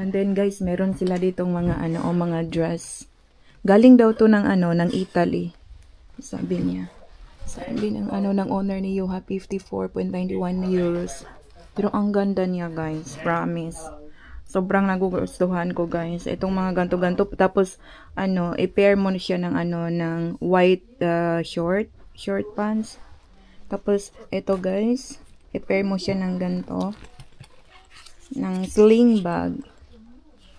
And then guys, meron sila ditong mga ano, o mga dress. Galing daw to ng ano, ng Italy. Sabi niya. Sabi ng ano, ng owner ni Yuha, 54.91 euros. Pero ang ganda niya guys, promise. Sobrang nagugustuhan ko guys. Itong mga ganto-ganto. Tapos, ano, i-pair mo siya ng ano, ng white short pants. Tapos, ito guys, i-pair mo siya ng ganto. Ng sling bag.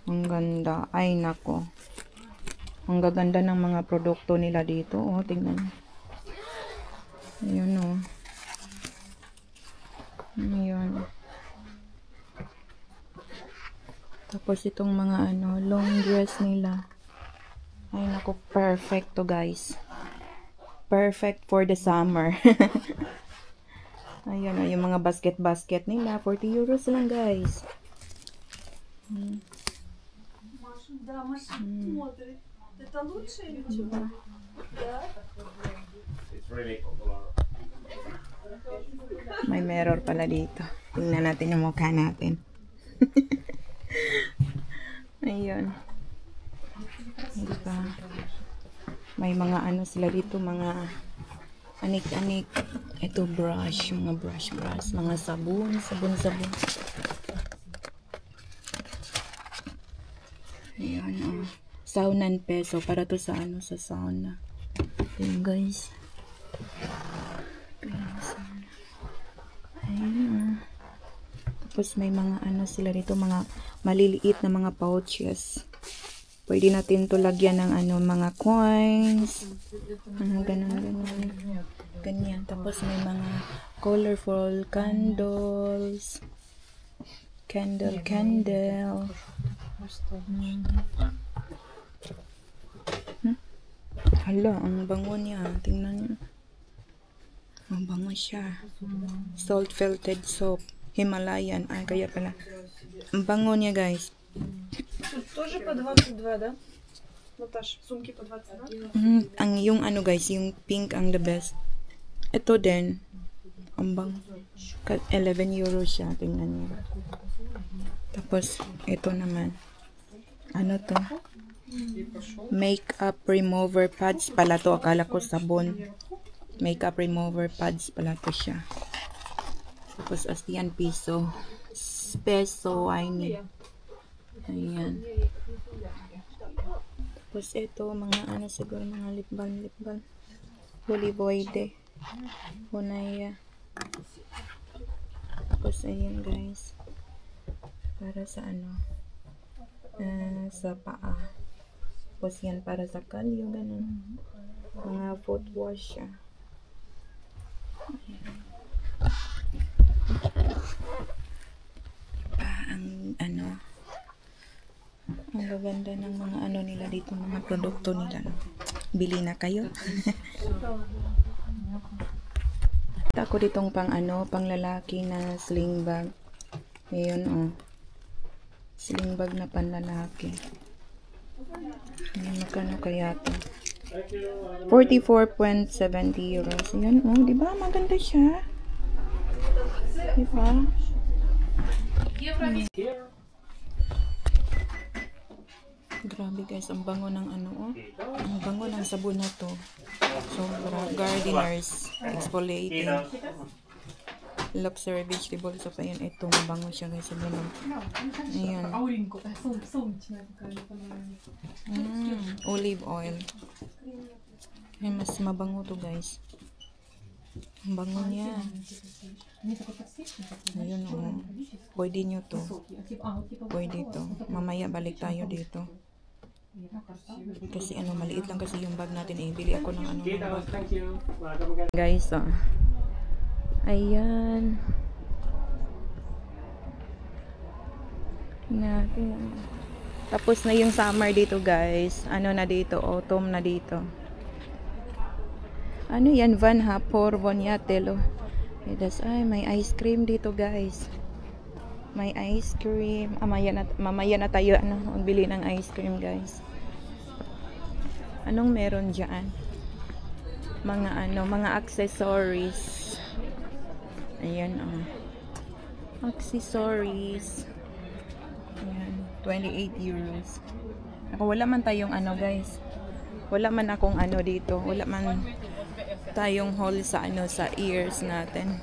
Ang ganda. Ay, nako. Ang gaganda ng mga produkto nila dito. Oh, tingnan. Ayun, oh. Ayun. Tapos itong mga ano, long dress nila. Ay naku, perfect to guys. Perfect for the summer. Ayun, oh, yung mga basket nila, 40 euros lang guys. May mirror pala dito. Tingnan natin yung mukha natin. Ayun. Diba? May mga ano sila dito, mga anik-anik. Ito brush, mga brush, mga sabon. Ayan, oh. Saunan peso. Para to sa ano, sa sauna. Ayan guys. Ayan. Tapos may mga ano sila dito, mga maliliit na mga pouches. Pwede natin to lagyan ng ano, mga coins. Ganyan. Tapos may mga colorful candles. Candle. Hala, ang bango niya. Tingnan niyo. Ang bango siya. Salt felted soap. Himalayan. Ay, kaya pala. Ang bango niya, guys. Тоже по 22, да? Наташ, сумки по 22? Ang yung ano, guys, yung pink ang the best. Ito din. Ang bango. 11 euros siya. Tingnan niyo. Tapos, ito naman. Ano to? Makeup remover pads pala to. Akala ko sabon. Makeup remover pads pala to siya. Tapos, astian peso. I need. Ayan. Tapos, ito, mga ano siguro, mga lip balm. Olivoide. Hunaya. Tapos, ayan guys. Para sa ano, sa paa. Tapos, yan para sa kalyo, ganun. Mga foot wash siya. Ayan. Ang ano, ang gaganda ng mga ano nila dito, mga produkto nila. Bili na kayo. Ako ditong pang ano, pang lalaki na sling bag. Ayun, oh. Sling bag na panlalaki. Magkano kaya to? 44.70 euros. Yan, oh, di ba? Maganda siya. Di ba? Grabe guys, ang bango ng ano, oh. Ang bango ng sabon na to. Sobra. Gardeners exfoliating. Luxury vegetable. So, pa yun, itong bango siya guys. Ayan. Olive oil. Ay, mas mabango to guys. Ang bango niya. Ayun, oh. Pwede nyo to. Pwede to. Mamaya balik tayo dito. Kasi ano, maliit lang kasi yung bag natin. Bili ako ng ano ng bag. Guys, oh. Ayan. Natin. Tapos na yung summer dito guys. Ano na dito? Autumn na dito. Ano yan? Van Hapor, Boniatelo. Ay, may ice cream dito guys. May ice cream. Mamaya na tayo bili ng ice cream guys. Anong meron dyan? Mga accessories. Ayan, oh. Accessories. Ayan, 28 euros. Ako, wala man tayong ano guys. Wala man akong ano dito. Wala man tayong hole sa ano sa ears natin.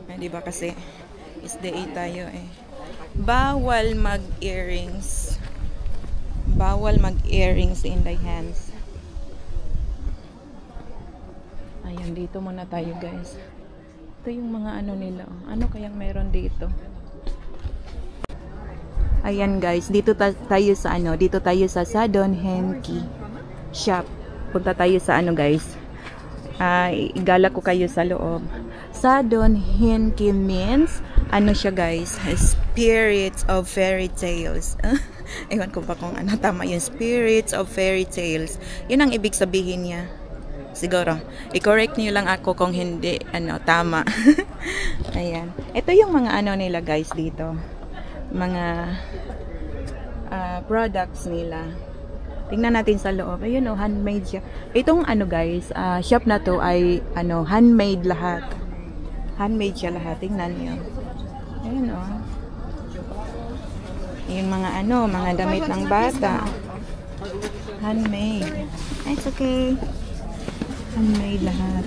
Ay, di ba kasi is the 8 tayo eh. Bawal mag-earrings. Bawal mag-earrings in the hands. Ayan, dito muna tayo guys. Ito yung mga ano nila. Ano kayang meron dito? Ayan guys, dito tayo sa ano, dito tayo sa Sadon Henki shop. Punta tayo sa ano guys. Igala ko kayo sa loob. Sadon Henki means ano siya guys, spirits of fairy tales. Ewan ko pa kung ano tama yun, spirits of fairy tales. Yun ang ibig sabihin niya. Siguro, i-correct niyo lang ako kung hindi ano tama. Ayan. Ito yung mga ano nila guys dito. Mga products nila. Tingnan natin sa loob. Ayun oh, handmade siya. Itong ano guys, shop na to ay ano, handmade lahat. Handmade siya lahat. Tingnan niyo. Ayun oh. Yung mga ano, mga damit ng bata. Handmade. It's okay. Handmade lahat.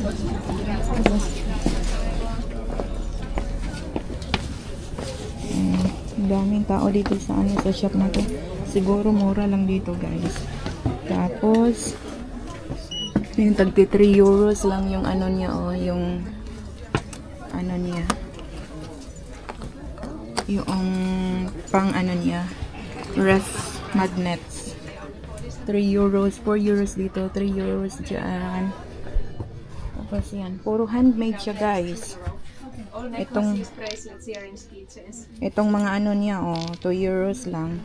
Daming tao dito sa ano sa shop na to. Siguro mura lang dito guys. Tapos yung tagti 3 euros lang yung ano niya oh, yung ano niya. Yung pang ano niya, ref magnets. 3 euros, 4 euros dito, 3 euros diyan. Tapos yan, puro handmade siya guys. Itong mga ano niya oh, 2 euros lang.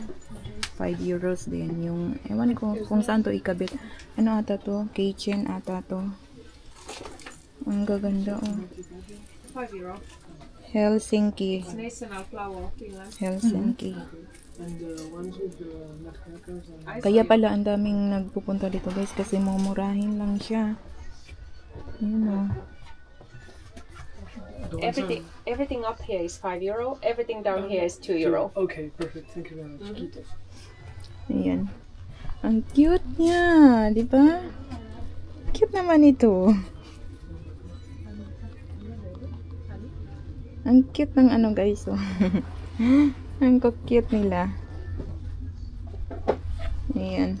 5 euros din yung ewan ko kung saan to ikabit. Ano ata to? Keychain ata to. Ang gaganda oh. 5 euro. Helsinki. National flower of Finland. Helsinki. Kaya pala ang daming nagpupunta dito guys kasi mumurahin lang siya. Yun oh. Everything up here is 5 euro. Everything down here is 2 euro. Okay, perfect. Thank you very much. Ayan. Ang cute niya, di ba? Cute naman ito. Ang cute ng ano guys, oh. Ang cute nila. Ayan.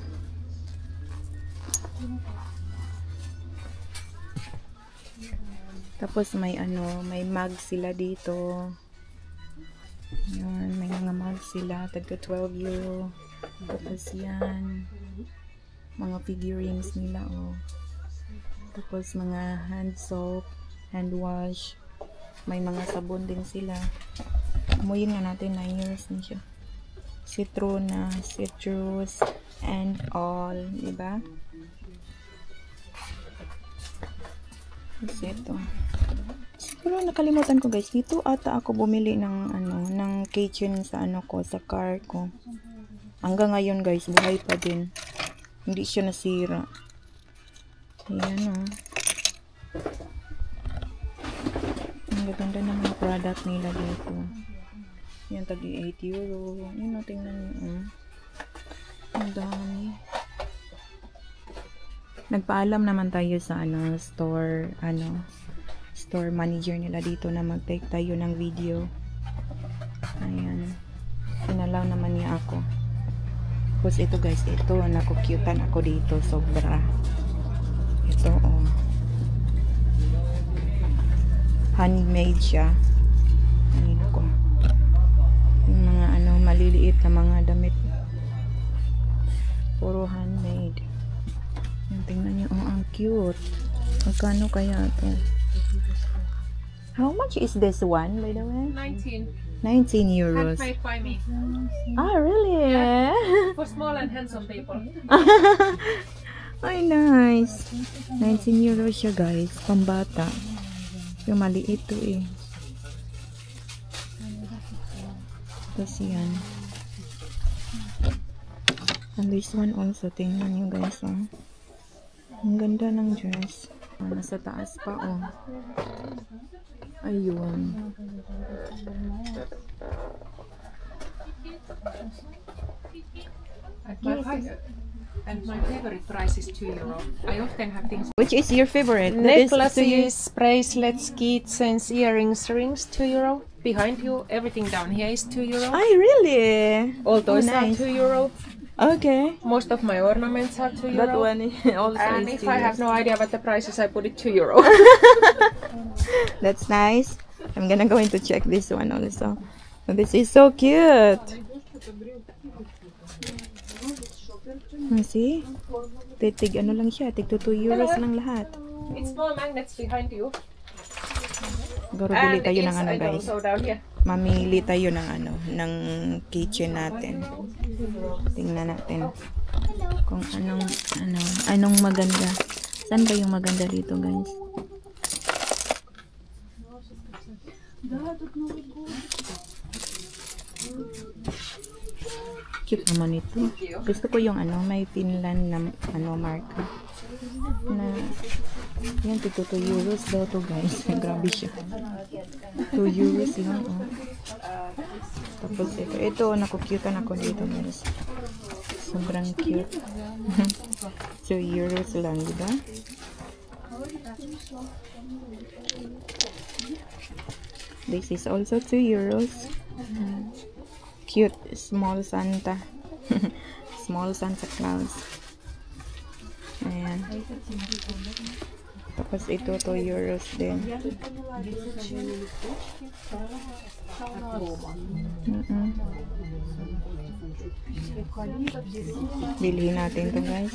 Tapos may ano, may mug sila dito. Ayan, may mga mug sila. Tagka 12 euro. Tapos yan. Mga figurines nila, oh. Tapos mga hand soap, hand wash. May mga sabon din sila. Amuyin nga natin, 9 euros din siya. Citrona, citrus, and all. Diba? Kasi ito. Siguro nakalimutan ko guys. Dito ata ako bumili ng ano, ng keychain sa ano ko, sa car ko. Hanggang ngayon guys, buhay pa din. Hindi siya nasira. Ayan oh. Ang ganda ng mga product nila dito. Yan, tagi 8 euro. Yan o, tingnan nyo. Ang dami. Nagpaalam naman tayo sa ano, store manager nila dito na mag-take tayo ng video. Ayan. Sinalaw naman niya ako. Tapos ito guys, ito, nakukyutan ako dito, sobra. Ito oh. Handmade siya. Ayun ko. Yung mga ano, maliliit na mga damit. Puro handmade. Yung tingnan nyo, oh, ang cute. Magkano kaya ito? How much is this one, by the way? 19 euros. Handmade by me. Ah, really? Yeah. For small and handsome people. Ay, nice. 19 euros siya, guys. Pambata. Yung maliit to eh. Tapos yan. And this one also. Tingnan nyo, guys. Oh. Ang ganda ng dress. Oh, nasa taas pa, oh. Ayun. And my favorite price is €2. I often have things. Which is your favorite? That is to you. Necklaces, bracelets, keychains, earrings, rings, €2. Behind you, everything down here is €2. Ay, really? All toys nice. are €2. Okay. Most of my ornaments are €2. That one also And is if I have no idea what the price is, I put it €2. That's nice. I'm gonna go to check this one also. This is so cute. See? Tig ano lang siya, tig €2 lang lahat. It's small magnets behind you. Siguro bili tayo ng ano, I guys. also down here. Mamili tayo ng ano, ng kitchen natin. Tingnan natin kung anong maganda. Saan ba yung maganda dito, guys? Cute naman ito. Gusto ko yung ano, may Finland na ano marka. Na yan, ito €2 daw to, guys. Grabe siya. €2 lang, oh. Tapos ito naku-cutean ako dito, guys. Sobrang cute. €2 lang, diba? This is also €2. Cute, small Santa. Small Santa Claus. Ayan. Tapos ito €2 din. Bilhin natin to, guys.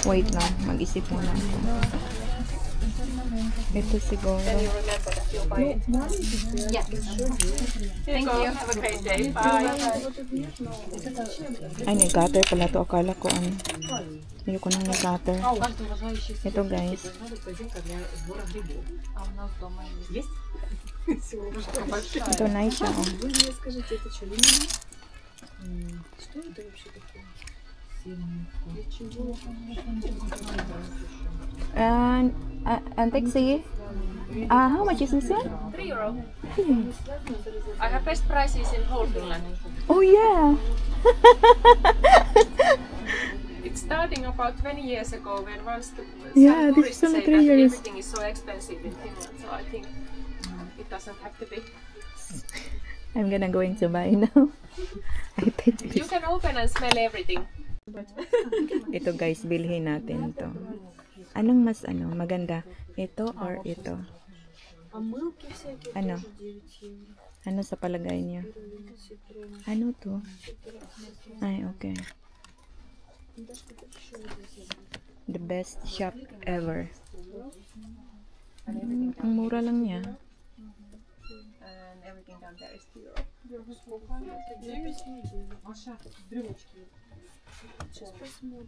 Wait lang, mag-isip muna ako. Ito siguro. Thank you. Have a great day. Bye. Ay, nag-cutter pala to. Akala ko ano. Ayoko nang nag-cutter. Ito, guys. Ito, nice siya, oh. And taxi. How much is this one? €3. I have best prices in whole Finland. Oh yeah. It's starting about 20 years ago when once the Yeah, some this is tourists only say 3 that years. everything is so expensive in Finland, so I think it doesn't have to be. I'm gonna going to buy now. I take You this. can open and smell everything. Ito, guys, bilhin natin to. Anong mas maganda? Ito or ito? Ano? Ano sa palagay niya? Ano to? Ay, okay. The best shop ever. Ang mura lang niya. And everything down there is €2.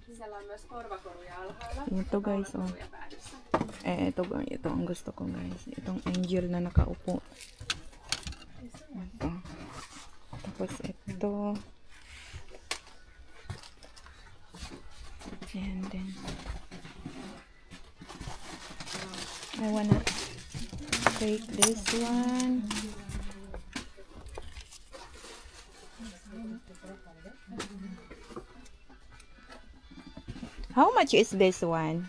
Siellä on myös korvakoruja alhaalla. Ito, guys, oh. Ja päädyssä. Ito ang gusto ko, guys. Itong angel na nakaupo. Ito. Tapos ito. And then I wanna take this one. How much is this one?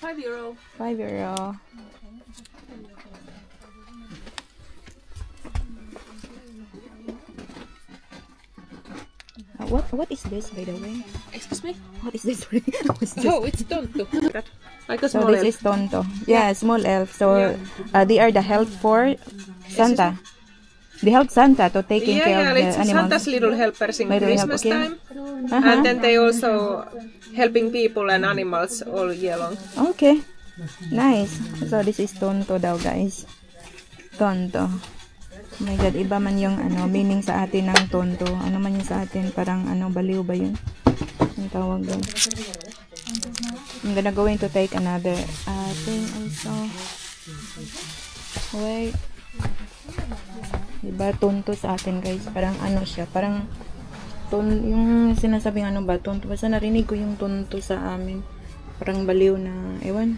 €5. €5. What is this, by the way? Excuse me? What is this? What's this? Oh, it's Tonttu. Like a So small this elf. is Tonto. Yeah, small elf. So they are the help for Santa. They help Santa to taking care of the it's animals. Santa's little helpers in Little help, Christmas okay. time. Uh-huh. And then they also helping people and animals all year long. Okay. Nice. So this is Tonto daw, guys. Tonto. Oh my God, iba man yung meaning sa atin ng Tonto. Ano man yung sa atin, parang baliw ba yun? Ang tawag doon. I'm gonna going to take another thing also. Wait. Diba Tonto sa atin, guys? Parang siya, parang yung sinasabing ba, Tonto. Basta narinig ko yung Tonto sa amin. Parang baliw na, ewan.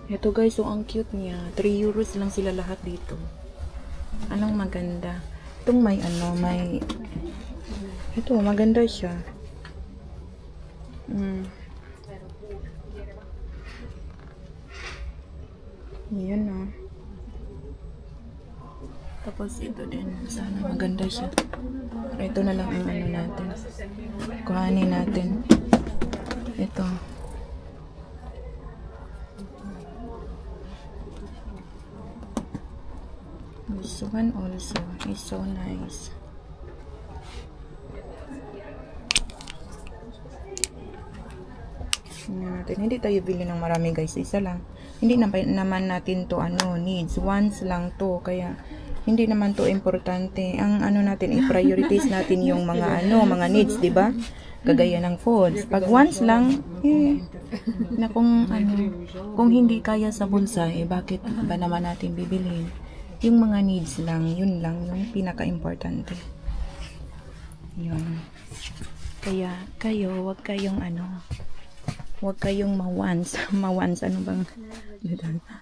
Ito guys, so ang cute niya. 3 euros lang sila lahat dito. Anong maganda? Itong may ano, may... Ito, maganda siya. Yan o. Tapos ito din. Sana maganda siya. Pero ito na lang ang ano natin. Kuhanin natin. Ito. This one also is so nice. Natin. Hindi tayo bili ng marami guys. Isa lang. Hindi naman natin to ano needs. Once lang to. Kaya hindi naman to importante. Ang ano natin i-prioritize natin yung mga ano, mga needs, 'di ba? Kagaya ng foods. Pag once lang, na kung ano, kung hindi kaya sa bulsa, bakit ba naman natin bibilhin? Yung mga needs lang, yun lang yung pinaka-importante. Yun. Kaya kayo, wag kayong ano, wag kayong mawans. Mawans, ano bang,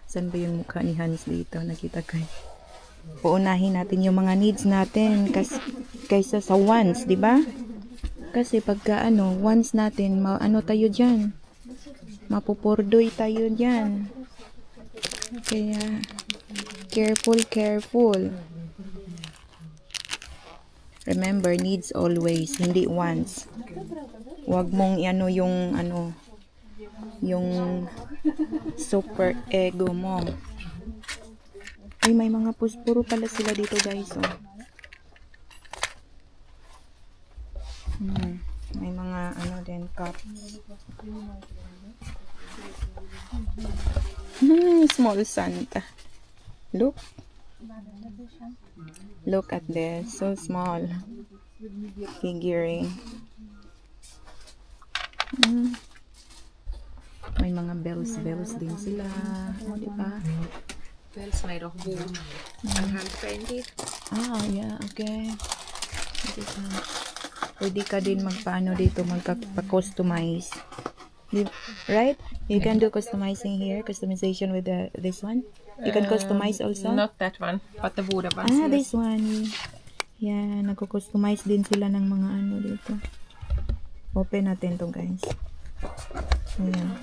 saan ba yung mukha ni Hans dito? Nakita ko. Uunahin natin yung mga needs natin kaysa sa wants, di ba? Kasi pagka ano, wants natin, ano tayo dyan? Mapupurdoy tayo dyan. Kaya, careful. Remember, needs always, hindi wants. Huwag mong ano yung ano, yung super ego mo. Ay, may mga puspuro pala sila dito guys. Oh. May mga ano din, cups. Small Santa. Look at this, so small figurine. May mga bells din sila, oh, diba? Bells made of wood and hand painted. Yeah, okay. Pwede ka din magpaano dito, magpa-customize. Right? You can do customizing here, customization with this one. You can customize also? Not that one, but the wooden one. This one. Yeah, nagko-customize din sila ng mga ano dito. Open natin to guys. Ayan.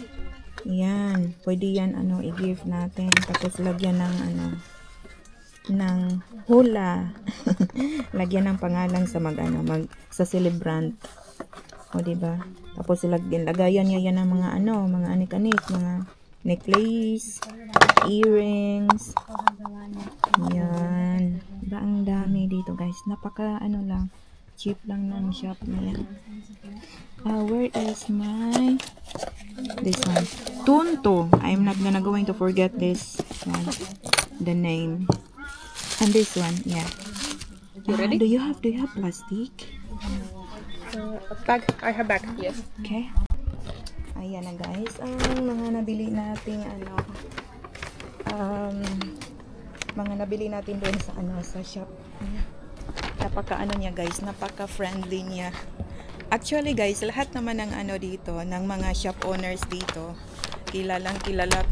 Yan. Pwede yan ano, i-gift natin. Tapos lagyan ng ano, ng hula. Lagyan ng pangalan sa sa celebrant. O diba? Tapos lagayan niya yan ng mga ano, mga anik-anik, mga necklace, earrings. Yan. Diba ang dami dito guys. Napaka ano lang, cheap lang ng shop niya. Where is this one? Tunto. I'm not going to forget this one. The name. And this one, yeah. You ready? Do you have plastic? Bag. I have bag. Yes. Okay. Ayan na guys. Ang mga nabili nating ano, mga nabili natin doon sa ano, sa shop. Napaka ano niya guys, napaka friendly niya. Actually guys, lahat naman ng ano dito, ng mga shop owners dito, kilala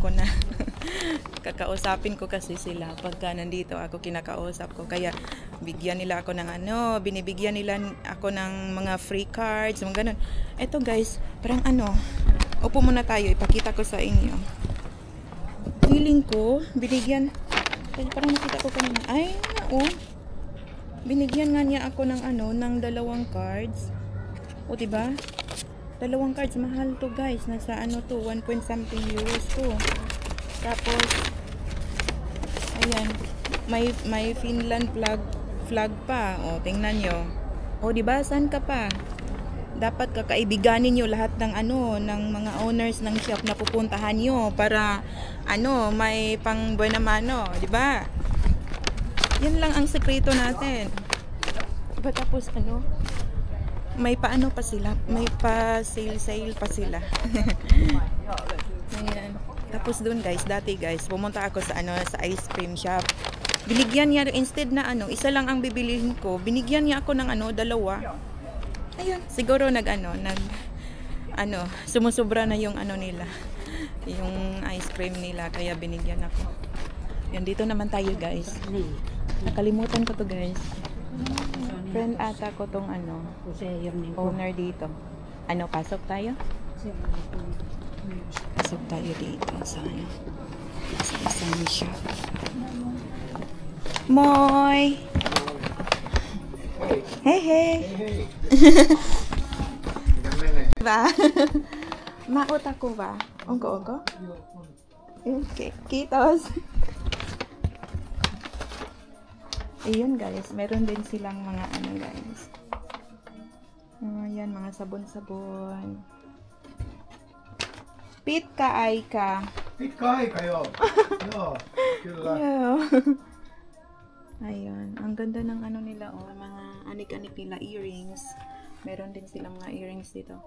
ko na. Kakausapin ko kasi sila pagka nandito ako, kinakausap ko. Kaya bigyan nila ako ng ano, binibigyan nila ako ng mga free cards, mga ganun. Eto guys, parang ano, upo muna tayo, ipakita ko sa inyo. Feeling ko, binigyan, parang nakita ko kanina, ay, binigyan nga niya ako ng ano, ng 2 cards. O diba? 2 cards, mahal to guys. Nasa ano to, 1 point something euros to. Tapos, ayan, may Finland flag pa. O, tingnan nyo. O, diba? Saan ka pa? Dapat kakaibiganin nyo lahat ng ano, ng mga owners ng shop na pupuntahan nyo para, ano, may pang buena mano. Diba? Yan lang ang sekreto natin. Diba? Tapos, ano, may paano pa sila, may pa sale pa sila. Ayan. Tapos doon guys, dati guys, pumunta ako sa ano, sa ice cream shop. Binigyan niya, instead na ano, isa lang ang bibilihin ko, binigyan niya ako ng ano, 2. Ayun, siguro sumusubra na yung ano nila. yung ice cream nila, kaya binigyan ako. Yan, dito naman tayo guys. Nakalimutan ko to guys. Friend ata ko tong ano, owner dito. Ano, pasok tayo? Pasok tayo dito sa ano, sa isang shop. Moy! Hey, hey! Ba? Maot ako ba? Ogo-ogo? Okay, kitos! Ayun guys, meron din silang mga ano guys. Ayan, mga sabon-sabon. Pit ka ay ka. Pit ka ay kayo. Yeah. Ayan, ang ganda ng ano nila oh, mga anik-anik nila earrings. Meron din silang mga earrings dito.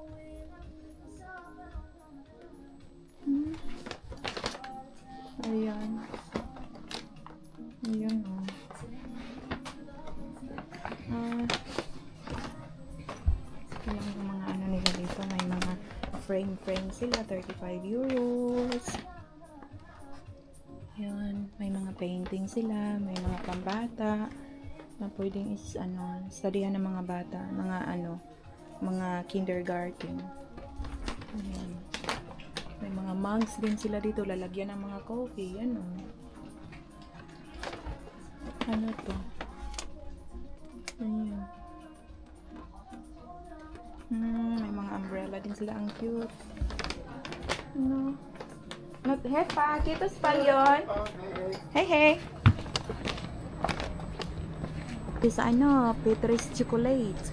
Ayan. Ayan oh. Ayan yung mga ano nila dito. May mga frame sila. 35 euros. Ayan. May mga painting sila. May mga pambata. Na pwedeng is ano, studyhan ng mga bata. Mga ano, mga kindergarten. Ayan. May mga mugs din sila dito. Lalagyan ng mga coffee. Yan o. Ano to? Ayan. May mga umbrella din sila. Ang cute. Ano? Not hepa. Kitos pa yun. Hey, hey. Sa ano, Petres chocolate.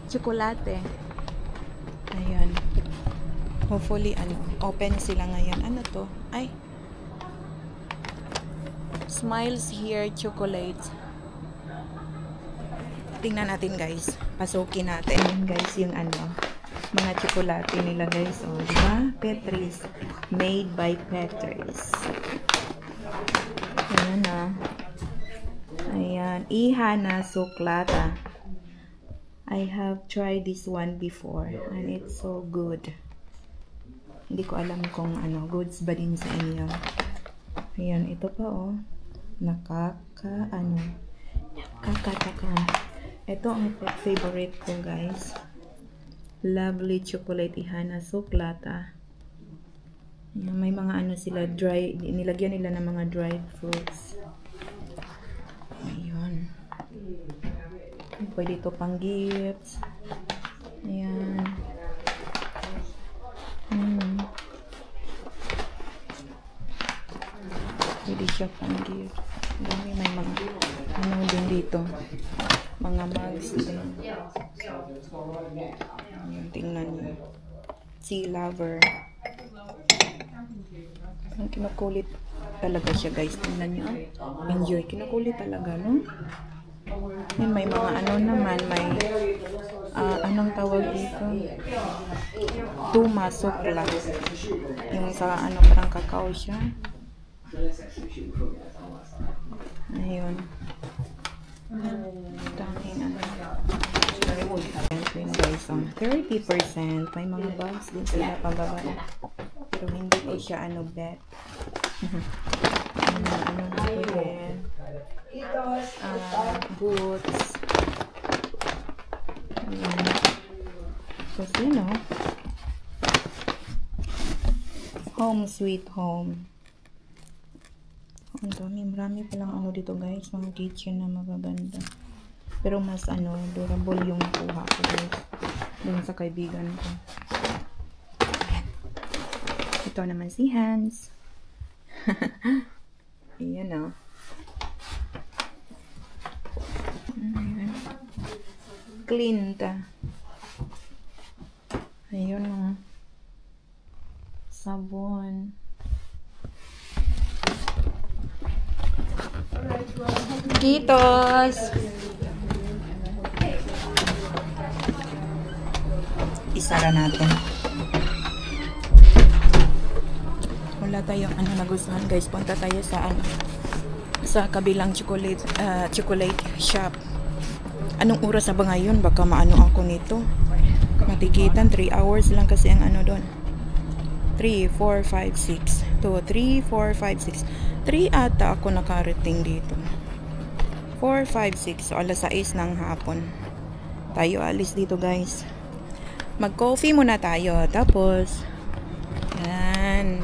Chocolate. Ayan. Hopefully, ano, open sila ngayon. Ano to? Ay. Smiles here chocolate. Tingnan natin guys. Pasukin natin. Ayan guys, yung ano, mga chocolate nila guys. O, oh, diba? Petres. Made by Petres. Ayan na. Ayan. Ihana Suklata. I have tried this one before. And it's so good. Hindi ko alam kung ano, goods ba din sa inyo. Ayan. Ito pa oh. Nakakataka. Ito ang favorite ko guys. Lovely chocolate Ihana Suklata. Ayan, may mga ano sila dry, nilagyan nila ng mga dried fruits. Ayun. Pwede ito pang gifts. Ayan. Pwede siya pang gift. Dami may mga ano din dito. Mga mugs din. Ayan, tingnan nyo. Sea lover. Ang kinukulit talaga siya guys. Tingnan nyo. Enjoy. Kinukulit talaga, no? Yan, may mga ano naman. May anong tawag dito? Tuma sukla. Yung sa ano parang kakao siya. Ayun. Dahil ano. Yun guys. 30%. May mga bags din sila pababa. Pero hindi ko siya ano bet. Ano dito din. Boots. Ayan. Tapos yun o. Home sweet home. Ang dami. Marami palang ano dito guys. Mga kitchen na magaganda. Pero mas ano, durable yung nakuha ko guys. Doon sa kaibigan ko. Ito naman si Hans. Ayan o. Clean. Ayun o. Sabon. Kitos! Isara natin. Wala tayong ano nagustuhan guys. Punta tayo sa ano, sa kabilang chocolate shop. Anong oras na ba ngayon? Baka maano ako nito. Matikitan 3 hours lang kasi ang ano doon. 3, 4, 5, 6. 2, 3, 4, 5, 6. 3 ata ako nakarating dito. 4, 5, 6. So, alas 6 ng hapon. Tayo alis dito, guys. Mag-coffee muna tayo. Tapos, yan.